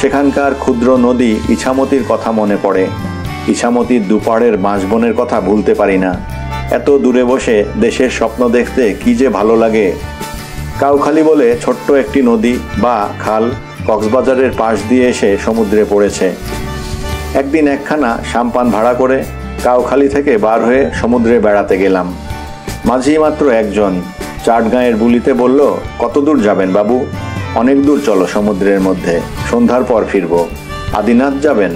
সেখানকার ক্ষুদ্র নদী ইছামতির কথা মনে পড়ে। ইছামতির দুপাড়ের বাঁশবনের কথা ভুলতে পারি না। এত দূরে বসে দেশের স্বপ্ন দেখতে কি যে ভালো লাগে। কাউখালী বলে ছোট্ট একটি নদী বা খাল কক্সবাজারের পাশ দিয়ে এসে সমুদ্রে পড়েছে। একদিন একখানা সাম্পান ভাড়া করে কাউখালী থেকে বার হয়ে সমুদ্রে বেড়াতে গেলাম। মাঝি মাত্র একজন। চাটগাঁয়ের বুলিতে বলল, কত দূর যাবেন বাবু? অনেক দূর, চলো সমুদ্রের মধ্যে, সন্ধ্যার পর ফিরব। আদিনাথ যাবেন?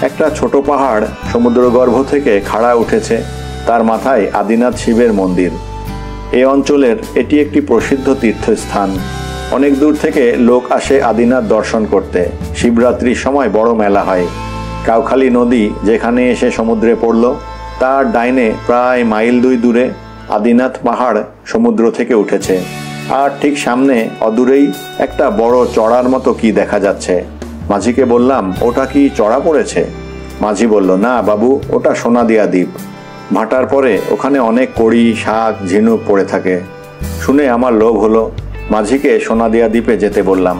একটা ছোট পাহাড় সমুদ্রগর্ভ থেকে খাড়া উঠেছে, তার মাথায় আদিনাথ শিবের মন্দির। এই অঞ্চলের এটি একটি প্রসিদ্ধ তীর্থস্থান। অনেক দূর থেকে লোক আসে আদিনাথ দর্শন করতে। শিবরাত্রির সময় বড় মেলা হয়। কাউখালী নদী যেখানে এসে সমুদ্রে পড়ল, তার ডাইনে প্রায় মাইল 2 দূরে আদিনাথ পাহাড় সমুদ্র থেকে উঠেছে। আর ঠিক সামনে অদূরেই একটা বড় চড়ার মতো কি দেখা যাচ্ছে। মাঝিকে বললাম, ওটা কি চড়া পড়েছে? মাঝি বলল, না বাবু, ওটা সোনাদিয়া দ্বীপ। ভাটার পরে ওখানে অনেক কড়ি, শাক, ঝিনুক পড়ে থাকে। শুনে আমার লোভ হলো। মাঝিকে সোনাদিয়া দ্বীপে যেতে বললাম।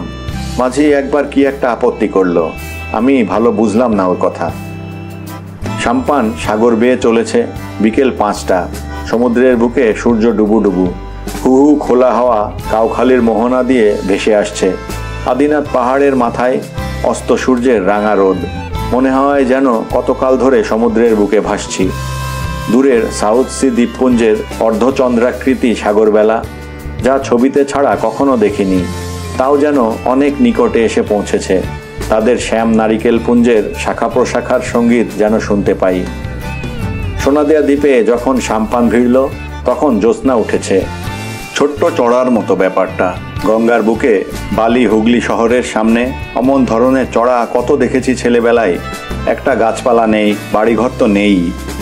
মাঝি একবার কি একটা আপত্তি করলো। আমি ভালো বুঝলাম না ওর কথা। সাম্পান সাগর বেয়ে চলেছে। বিকেল 5টা। সমুদ্রের বুকে সূর্য ডুবু ডুবু। হু হু খোলা হাওয়া কাউখালীর মোহনা দিয়ে ভেসে আসছে। আদিনাথ পাহাড়ের মাথায় অস্ত সূর্যের রাঙা রোদ। মনে হয় যেন কতকাল ধরে সমুদ্রের বুকে ভাসছি। দূরের সাউথ সি দ্বীপপুঞ্জের অর্ধচন্দ্রাকৃতি সাগরবেলা, যা ছবিতে ছাড়া কখনো দেখিনি, তাও যেন অনেক নিকটে এসে পৌঁছেছে। তাদের শ্যাম নারিকেল পুঞ্জের শাখা প্রশাখার সঙ্গীত যেন শুনতে পাই। সোনাদিয়া দ্বীপে যখন সাম্পান ভিড়ল, তখন জ্যোৎস্না উঠেছে। ছোট্ট চড়ার মতো ব্যাপারটা। গঙ্গার বুকে বালি হুগলি শহরের সামনে অমন ধরনের চড়া কত দেখেছি ছেলেবেলায়। একটা গাছপালা নেই, বাড়িঘর তো নেই,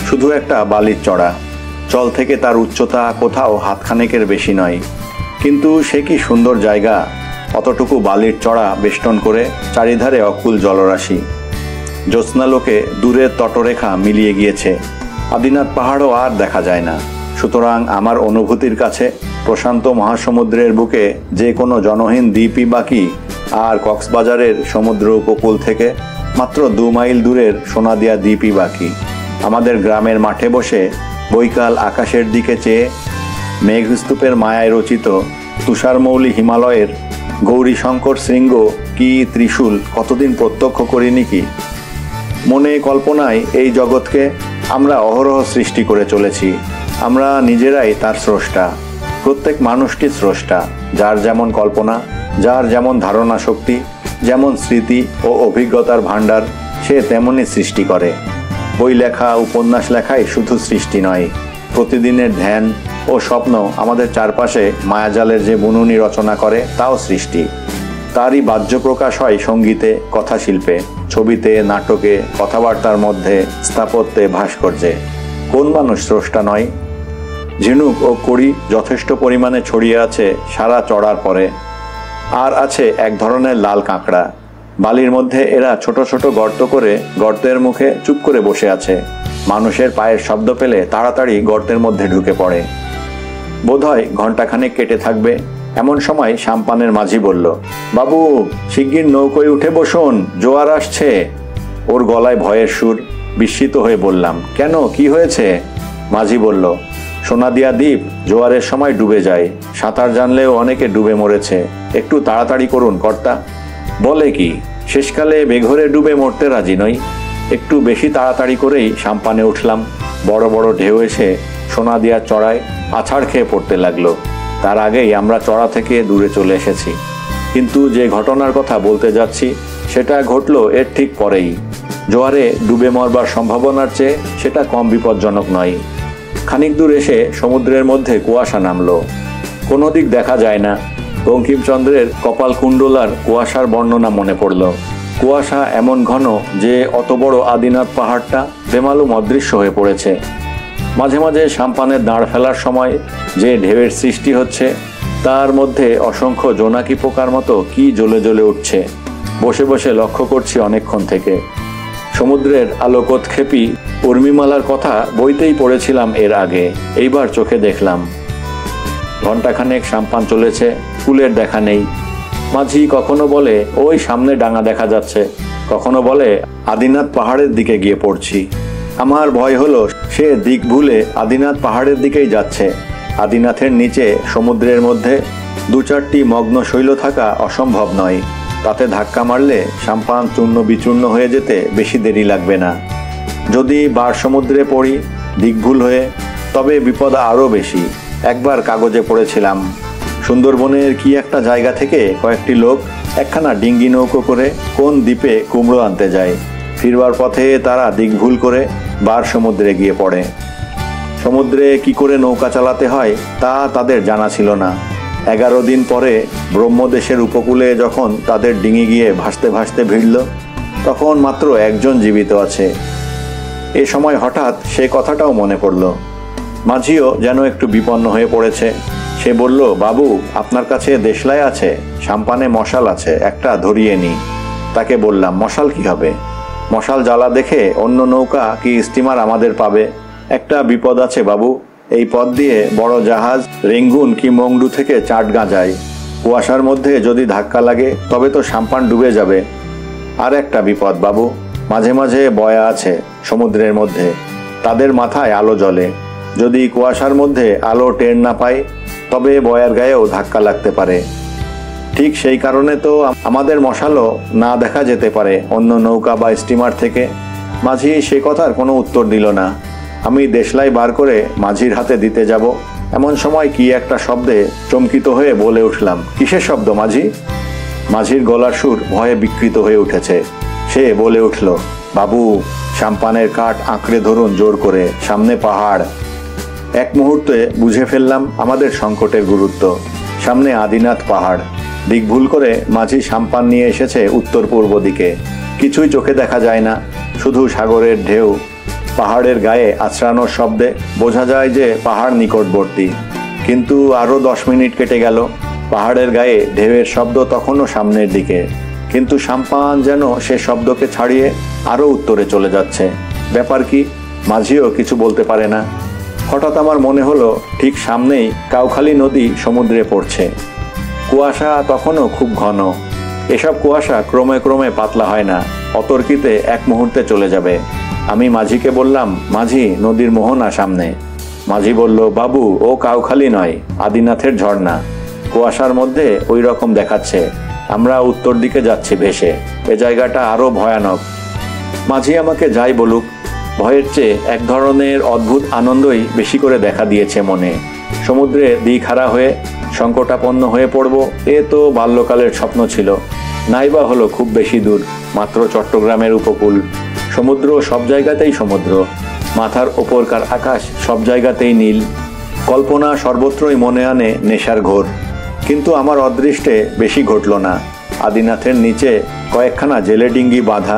শুধু একটা বালির চড়া। জল থেকে তার উচ্চতা কোথাও হাতখানেকের বেশি নয়। কিন্তু সে কি সুন্দর জায়গা। অতটুকু বালির চড়া বেষ্টন করে চারিধারে অকুল জলরাশি। জ্যোৎস্নালোকে দূরের তটরেখা মিলিয়ে গিয়েছে। আদিনাথ পাহাড়ও আর দেখা যায় না। সুতরাং আমার অনুভূতির কাছে প্রশান্ত মহাসমুদ্রের বুকে যে কোনো জনহীন দ্বীপই বাকি, আর কক্সবাজারের সমুদ্র উপকূল থেকে মাত্র 2 মাইল দূরের সোনাদিয়া দ্বীপই বাকি। আমাদের গ্রামের মাঠে বসে বৈকাল আকাশের দিকে চেয়ে মেঘস্তূপের মায়ায় রচিত তুষারমৌলি হিমালয়ের গৌরীশঙ্কর শৃঙ্গ কি ত্রিশূল কতদিন প্রত্যক্ষ করিনি কি। মনে কল্পনায় এই জগৎকে আমরা অহরহ সৃষ্টি করে চলেছি। আমরা নিজেরাই তার স্রষ্টা। প্রত্যেক মানুষটি স্রষ্টা। যার যেমন কল্পনা, যার যেমন ধারণা শক্তি, যেমন স্মৃতি ও অভিজ্ঞতার ভাণ্ডার, সে তেমনই সৃষ্টি করে। বই লেখা, উপন্যাস লেখাই শুধু সৃষ্টি নয়। প্রতিদিনের ধ্যান ও স্বপ্ন আমাদের চারপাশে মায়াজালের যে বুননি রচনা করে, তাও সৃষ্টি। তারই বাহ্য প্রকাশ হয় সঙ্গীতে, কথাশিল্পে, ছবিতে, নাটকে, কথাবার্তার মধ্যে, স্থাপত্যে, ভাস্কর্যে। কোন মানুষ স্রষ্টা নয়? ঝিনুক ও কড়ি যথেষ্ট পরিমাণে ছড়িয়ে আছে সারা চড়ার পরে। আর আছে এক ধরনের লাল কাঁকড়া। বালির মধ্যে এরা ছোট ছোট গর্ত করে গর্তের মুখে চুপ করে বসে আছে। মানুষের পায়ের শব্দ পেলে তাড়াতাড়ি গর্তের মধ্যে ঢুকে পড়ে। বোধহয় ঘণ্টাখানেক কেটে থাকবে। এমন সময় সাম্পানের মাঝি বলল, বাবু, শিগগির নৌকোয় উঠে বসুন, জোয়ার আসছে। ওর গলায় ভয়ের সুর। বিস্মিত হয়ে বললাম, কেন, কি হয়েছে? মাঝি বলল, সোনাদিয়া দ্বীপ জোয়ারের সময় ডুবে যায়। সাঁতার জানলেও অনেকে ডুবে মরেছে। একটু তাড়াতাড়ি করুন কর্তা। বলে কি, শেষকালে বেঘরে ডুবে মরতে রাজি নই। একটু বেশি তাড়াতাড়ি করেই সাম্পানে উঠলাম। বড় বড় ঢেউ এসে সোনাদিয়ার চড়ায় আছাড় খেয়ে পড়তে লাগলো। তার আগেই আমরা চড়া থেকে দূরে চলে এসেছি। কিন্তু যে ঘটনার কথা বলতে যাচ্ছি, সেটা ঘটলো এর ঠিক পরেই। জোয়ারে ডুবে মরবার সম্ভাবনার চেয়ে সেটা কম বিপজ্জনক নয়। খানিক দূর এসে সমুদ্রের মধ্যে কুয়াশা নামলো। কোনো দিক দেখা যায় না। বঙ্কিমচন্দ্রের কপালকুণ্ডলার কুয়াশার বর্ণনা মনে পড়ল। কুয়াশা এমন ঘন যে অত বড় আদিনাথ পাহাড়টা বেমালুম অদৃশ্য হয়ে পড়েছে। মাঝে মাঝে সাম্পানের দাঁড় ফেলার সময় যে ঢেউয়ের সৃষ্টি হচ্ছে, তার মধ্যে অসংখ্য জোনাকি পোকার মতো কি জ্বলে জ্বলে উঠছে। বসে বসে লক্ষ্য করছি অনেকক্ষণ থেকে। সমুদ্রের আলোকোৎক্ষেপী উর্মিমালার কথা বইতেই পড়েছিলাম এর আগে, এইবার চোখে দেখলাম। ঘণ্টাখানেক সাম্পান চলেছে, কুলের দেখা নেই। মাঝি কখনো বলে ওই সামনে ডাঙা দেখা যাচ্ছে, কখনো বলে আদিনাথ পাহাড়ের দিকে গিয়ে পড়ছি। আমার ভয় হলো সে দিক ভুলে আদিনাথ পাহাড়ের দিকেই যাচ্ছে। আদিনাথের নিচে সমুদ্রের মধ্যে 2-4টি মগ্ন শৈল থাকা অসম্ভব নয়। তাতে ধাক্কা মারলে সাম্পান চূর্ণ বিচূর্ণ হয়ে যেতে বেশি দেরি লাগবে না। যদি বার সমুদ্রে পড়ি দিক ভুল হয়ে, তবে বিপদ আরও বেশি। একবার কাগজে পড়েছিলাম সুন্দরবনের কি একটা জায়গা থেকে কয়েকটি লোক একখানা ডিঙ্গি নৌকো করে কোন দ্বীপে কুমড়ো আনতে যায়। ফিরবার পথে তারা দিক ভুল করে বার সমুদ্রে গিয়ে পড়ে। সমুদ্রে কি করে নৌকা চালাতে হয় তা তাদের জানা ছিল না। 11 দিন পরে ব্রহ্মদেশের উপকূলে যখন তাদের ডিঙি গিয়ে ভাসতে ভাসতে ভিড়ল, তখন মাত্র একজন জীবিত আছে। এ সময় হঠাৎ সে কথাটাও মনে পড়ল। মাঝিও যেন একটু বিপন্ন হয়ে পড়েছে। সে বলল, বাবু আপনার কাছে দেশলাই আছে? সাম্পানে মশাল আছে, একটা ধরিয়ে নি। তাকে বললাম, মশাল কি হবে? মশাল জ্বালা দেখে অন্য নৌকা কি স্টিমার আমাদের পাবে। একটা বিপদ আছে বাবু, এই পথ দিয়ে বড় জাহাজ রেঙ্গুন কি মংডু থেকে চাটগাঁ যায়। কুয়াশার মধ্যে যদি ধাক্কা লাগে তবে তো সাম্পান ডুবে যাবে। আর একটা বিপদ বাবু, মাঝে মাঝে বয়া আছে সমুদ্রের মধ্যে, তাদের মাথায় আলো জ্বলে। যদি কুয়াশার মধ্যে আলো টের না পায় তবে বয়ার গায়েও ধাক্কা লাগতে পারে। ঠিক সেই কারণে তো আমাদের মশালও না দেখা যেতে পারে অন্য নৌকা বা স্টিমার থেকে। মাঝি সে কথার কোনো উত্তর দিল না। আমি দেশলাই বার করে মাঝির হাতে দিতে যাব, এমন সময় কি একটা শব্দে চমকিত হয়ে বলে উঠলাম, কিসের শব্দ মাঝি? মাঝির গলার সুর ভয়ে বিকৃত হয়ে উঠেছে। সে বলে উঠল, বাবু সাম্পানের কাঠ আঁকড়ে ধরুন জোর করে, সামনে পাহাড়। এক মুহূর্তে বুঝে ফেললাম আমাদের সংকটের গুরুত্ব। সামনে আদিনাথ পাহাড়। দিক ভুল করে মাঝি সাম্পান নিয়ে এসেছে উত্তর পূর্ব দিকে। কিছুই চোখে দেখা যায় না, শুধু সাগরের ঢেউ। পাহাড়ের গায়ে আছড়ানোর শব্দে বোঝা যায় যে পাহাড় নিকটবর্তী। কিন্তু আরও 10 মিনিট কেটে গেল। পাহাড়ের গায়ে ঢেউয়ের শব্দ তখনও সামনের দিকে, কিন্তু সাম্পান যেন সে শব্দকে ছাড়িয়ে আরও উত্তরে চলে যাচ্ছে। ব্যাপার কি? মাঝিও কিছু বলতে পারে না। হঠাৎ আমার মনে হলো ঠিক সামনেই কাউখালী নদী সমুদ্রে পড়ছে। কুয়াশা তখনও খুব ঘন। এসব কুয়াশা ক্রমে ক্রমে পাতলা হয় না, অতর্কিতে এক মুহূর্তে চলে যাবে। আমি মাঝিকে বললাম, মাঝি নদীর মোহনা সামনে। মাঝি বলল, বাবু ও কাউখালী নয়, আদিনাথের ঝর্ণা। কুয়াশার মধ্যে ওই রকম দেখাচ্ছে। আমরা উত্তর দিকে যাচ্ছি ভেসে, এ জায়গাটা আরও ভয়ানক। মাঝি আমাকে যাই বলুক, ভয়ের চেয়ে এক ধরনের অদ্ভুত আনন্দই বেশি করে দেখা দিয়েছে মনে। সমুদ্রে দিকহারা হয়ে সংকটাপন্ন হয়ে পড়ব, এ তো বাল্যকালের স্বপ্ন ছিল। নাইবা হলো খুব বেশি দূর, মাত্র চট্টগ্রামের উপকূল। সমুদ্র সব জায়গাতেই সমুদ্র, মাথার ওপরকার আকাশ সব জায়গাতেই নীল। কল্পনা সর্বত্রই মনে আনে নেশার ঘোর। কিন্তু আমার অদৃষ্টে বেশি ঘটল না। আদিনাথের নিচে কয়েকখানা জেলে ডিঙ্গি বাঁধা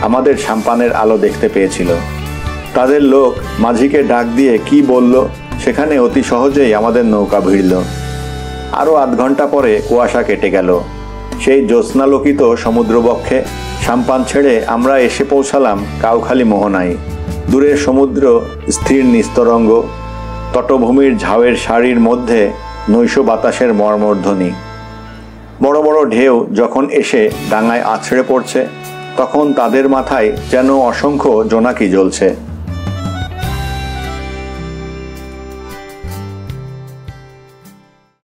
আমাদের সাম্পানের আলো দেখতে পেয়েছিল। তাদের লোক মাঝিকে ডাক দিয়ে কি বলল, সেখানে অতি সহজেই আমাদের নৌকা ভিড়ল। আরও আধ ঘন্টা পরে কুয়াশা কেটে গেল। সেই জ্যোৎস্নালোকিত সমুদ্রবক্ষে সাম্পান ছেড়ে আমরা এসে পৌঁছালাম কাউখালী মোহনায়। দূরের সমুদ্র স্থির নিস্তরঙ্গ, তটভূমির ঝাউয়ের সারির মধ্যে নৈশ বাতাসের মর্মধ্বনি। বড় বড় ঢেউ যখন এসে ডাঙায় আছড়ে পড়ছে, তখন তাদের মাথায় যেন অসংখ্য জোনাকি জ্বলছে।